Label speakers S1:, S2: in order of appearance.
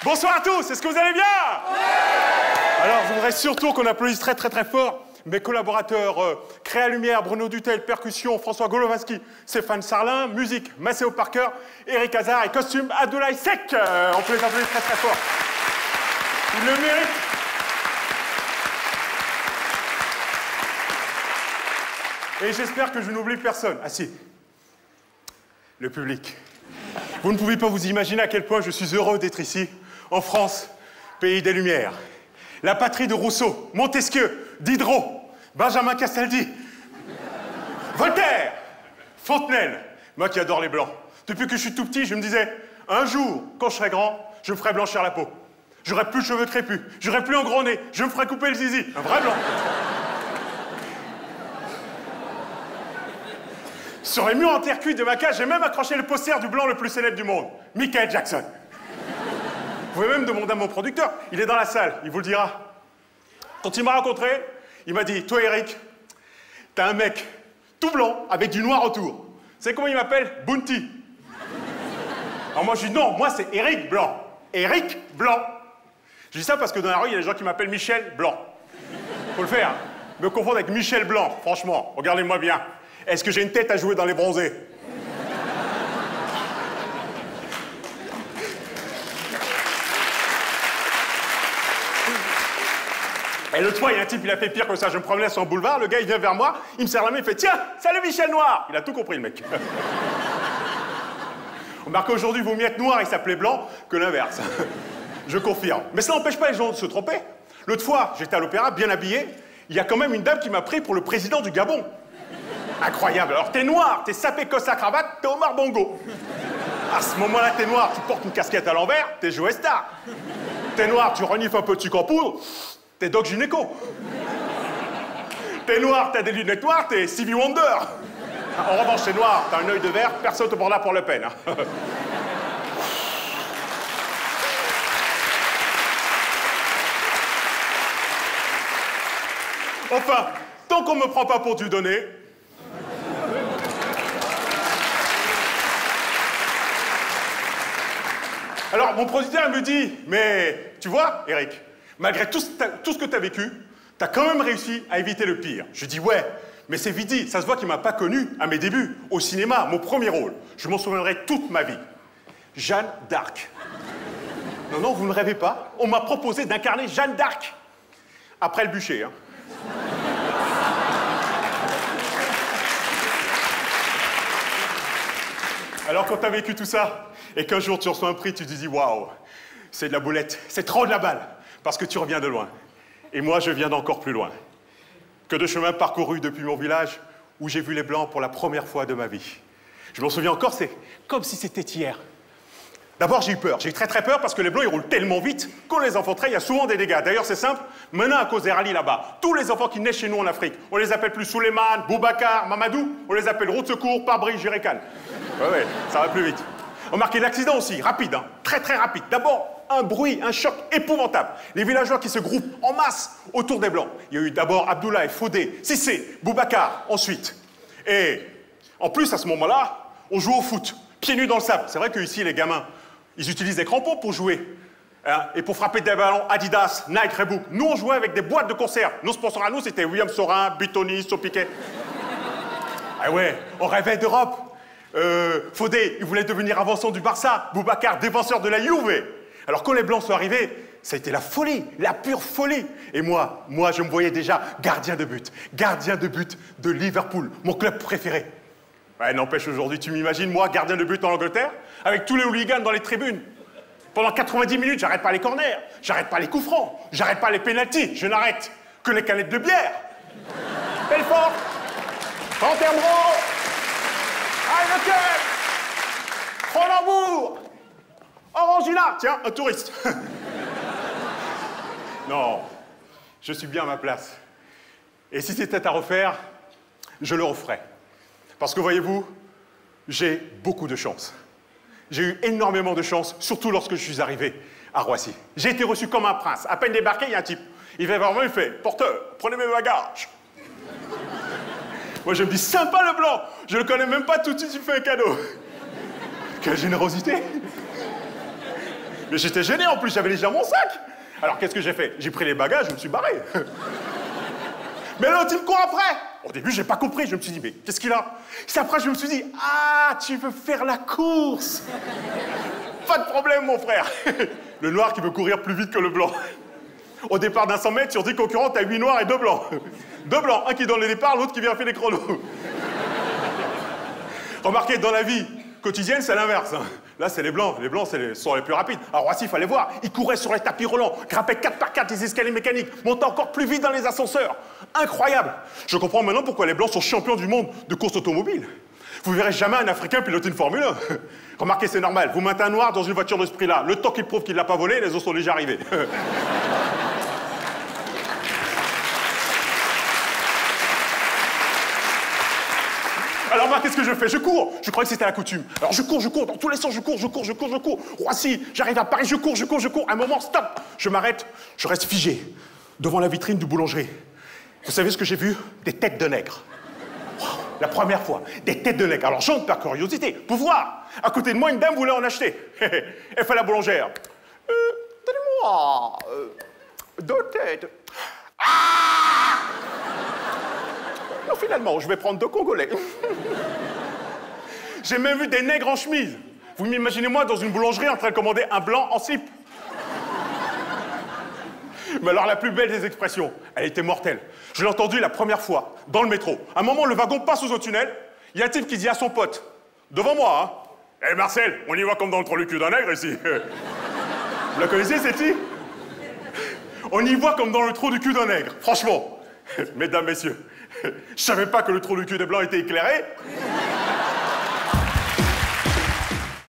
S1: Bonsoir à tous, est-ce que vous allez bien? Ouais. Alors, je voudrais surtout qu'on applaudisse très fort mes collaborateurs Créa Lumière, Bruno Dutel, percussion, François Golovaski, Stéphane Sarlin, musique, Maceo Parker, Eric Hazard et costume, Abdoulaye Sek. On peut les applaudir très fort. Ils le méritent. Et j'espère que je n'oublie personne. Ah si, le public. Vous ne pouvez pas vous imaginer à quel point je suis heureux d'être ici, en France, pays des Lumières. La patrie de Rousseau, Montesquieu, Diderot, Benjamin Castaldi, Voltaire, Fontenelle. Moi qui adore les blancs. Depuis que je suis tout petit, je me disais, un jour, quand je serai grand, je me ferai blanchir la peau. J'aurai plus de cheveux crépus, j'aurai plus un gros nez, je me ferai couper le zizi. Un vrai blanc. Sur les murs en terre cuite de ma cage, j'ai même accroché le poster du blanc le plus célèbre du monde, Michael Jackson. Vous pouvez même demander à mon producteur, il est dans la salle, il vous le dira. Quand il m'a rencontré, il m'a dit, toi Eric, t'as un mec tout blanc avec du noir autour. Vous savez comment il m'appelle? Bounty. Alors moi je dis non, moi c'est Eric Blanc. Eric Blanc. Je dis ça parce que dans la rue, il y a des gens qui m'appellent Michel Blanc. Faut le faire. Me confondre avec Michel Blanc, franchement, regardez-moi bien. Est-ce que j'ai une tête à jouer dans les bronzés? Et l'autre fois, il y a un type, il a fait pire que ça. Je me promenais sur un boulevard, le gars, il vient vers moi, il me serre la main, il fait « Tiens, salut Michel Noir !» Il a tout compris, le mec. Remarquez, aujourd'hui, vous mieux être noir, il s'appelait Blanc, que l'inverse. Je confirme. Mais ça n'empêche pas les gens de se tromper. L'autre fois, j'étais à l'opéra, bien habillé, il y a quand même une dame qui m'a pris pour le président du Gabon. Incroyable. Alors, t'es noir, t'es sapé cossa cravate, t'es Omar Bongo. À ce moment-là, t'es noir, tu portes une casquette à l'envers, t'es Joe Star. T'es noir, tu renifles un peu de sucre en poudre, t'es Doc Gynéco. T'es noir, t'as des lunettes noires, t'es Stevie Wonder. En revanche, t'es noir, t'as un œil de verre, personne te prend là pour Le Pen. Enfin, tant qu'on me prend pas pour du donné. Alors, mon producteur me dit, mais tu vois, Eric, malgré tout ce que tu as vécu, tu as quand même réussi à éviter le pire. Je dis, ouais, mais c'est vite dit, ça se voit qu'il ne m'a pas connu à mes débuts, au cinéma, mon premier rôle. Je m'en souviendrai toute ma vie. Jeanne d'Arc. Non, non, vous ne rêvez pas. On m'a proposé d'incarner Jeanne d'Arc. Après le bûcher, hein. Alors, quand tu as vécu tout ça, et qu'un jour tu reçois un prix, tu te dis waouh, c'est de la boulette, c'est trop de la balle, parce que tu reviens de loin. Et moi, je viens d'encore plus loin. Que de chemin parcouru depuis mon village, où j'ai vu les Blancs pour la première fois de ma vie. Je m'en souviens encore, c'est comme si c'était hier. D'abord, j'ai eu peur. J'ai eu très peur parce que les Blancs, ils roulent tellement vite qu'on les enfanterait, il y a souvent des dégâts. D'ailleurs, c'est simple, maintenant à cause des rallyes là-bas, tous les enfants qui naissent chez nous en Afrique, on les appelle plus Souleymane, Boubacar, Mamadou, on les appelle route de secours, pare-brise, Jerrycan. Ouais, ça va plus vite. Remarquez l'accident aussi, rapide, hein, très rapide. D'abord, un bruit, un choc épouvantable. Les villageois qui se groupent en masse autour des Blancs. Il y a eu d'abord Abdoulaye, Fodé, Cissé, Boubacar, ensuite. Et en plus, à ce moment-là, on joue au foot, pieds nus dans le sable. C'est vrai qu'ici, les gamins, ils utilisent des crampons pour jouer. Hein, et pour frapper des ballons, Adidas, Nike, Reebok. Nous, on jouait avec des boîtes de conserve. Nos sponsors à nous, c'était William Sorin, Bitoni, Sopiquet. Ah ouais, on rêvait d'Europe. Fodé, il voulait devenir avancement du Barça. Boubacar, défenseur de la Juve. Alors quand les Blancs sont arrivés, ça a été la folie, la pure folie. Et moi, je me voyais déjà gardien de but de Liverpool, mon club préféré. Ouais, n'empêche, aujourd'hui, tu m'imagines, moi, gardien de but en Angleterre, avec tous les hooligans dans les tribunes. Pendant 90 minutes, j'arrête pas les corners, j'arrête pas les coups francs, j'arrête pas les pénaltys, je n'arrête que les canettes de bière. Belfort, Fontainebleau, Heineken, Cronenbourg, Orangina, tiens, un touriste. Non, je suis bien à ma place. Et si c'était à refaire, je le referais. Parce que voyez-vous, j'ai beaucoup de chance. J'ai eu énormément de chance, surtout lorsque je suis arrivé à Roissy. J'ai été reçu comme un prince. À peine débarqué, il y a un type. Il fait voir moi, il fait « Porteur, prenez mes bagages ». Moi, je me dis « Sympa le Blanc ». Je le connais même pas, tout de suite, il me fait un cadeau. Quelle générosité. Mais j'étais gêné en plus, j'avais déjà mon sac. Alors qu'est-ce que j'ai fait? J'ai pris les bagages, je me suis barré. Mais l'autre, il me court après. Au début, j'ai pas compris, je me suis dit, mais qu'est-ce qu'il a? C'est après, je me suis dit, ah, tu veux faire la course? Pas de problème, mon frère. Le noir qui veut courir plus vite que le blanc. Au départ d'un 100 mètres, sur 10 concurrents, t'as 8 noirs et 2 blancs. 2 blancs, un qui donne le départ, l'autre qui vient faire les chronos. Remarquez, dans la vie quotidienne, c'est l'inverse. Là, c'est les blancs. Les blancs, sont les plus rapides. À Roissy, il fallait voir. Ils couraient sur les tapis roulants, grimpaient 4 par 4 les escaliers mécaniques, montaient encore plus vite dans les ascenseurs. Incroyable. Je comprends maintenant pourquoi les blancs sont champions du monde de course automobile. Vous verrez jamais un Africain piloter une Formule 1. Remarquez, c'est normal. Vous mettez un noir dans une voiture de ce prix-là. Le temps qu'il prouve qu'il ne l'a pas volé, les autres sont déjà arrivés. Alors moi, qu'est-ce que je fais? Je cours. Je croyais que c'était la coutume. Alors je cours, dans tous les sens, je cours. Roissy, j'arrive à Paris, je cours. À un moment, stop. Je m'arrête, je reste figé devant la vitrine du boulangerie. Vous savez ce que j'ai vu? Des têtes de nègres. Wow, la première fois, des têtes de nègres. Alors j'entre par curiosité, pour voir. À côté de moi, une dame voulait en acheter. Elle fait la boulangère. Donnez-moi 2 têtes. Ah! Non, finalement, je vais prendre 2 Congolais. J'ai même vu des nègres en chemise. Vous m'imaginez moi dans une boulangerie en train de commander un blanc en slip. Mais alors la plus belle des expressions, elle était mortelle. Je l'ai entendue la première fois, dans le métro. À un moment, le wagon passe sous un tunnel, il y a un type qui dit à son pote, devant moi, hein, hey Marcel, on y va comme dans le trou du cul d'un nègre ici. Vous la connaissez, cette-ci? On y voit comme dans le trou du cul d'un nègre, franchement. Mesdames, messieurs, je savais pas que le trou du cul des blancs était éclairé.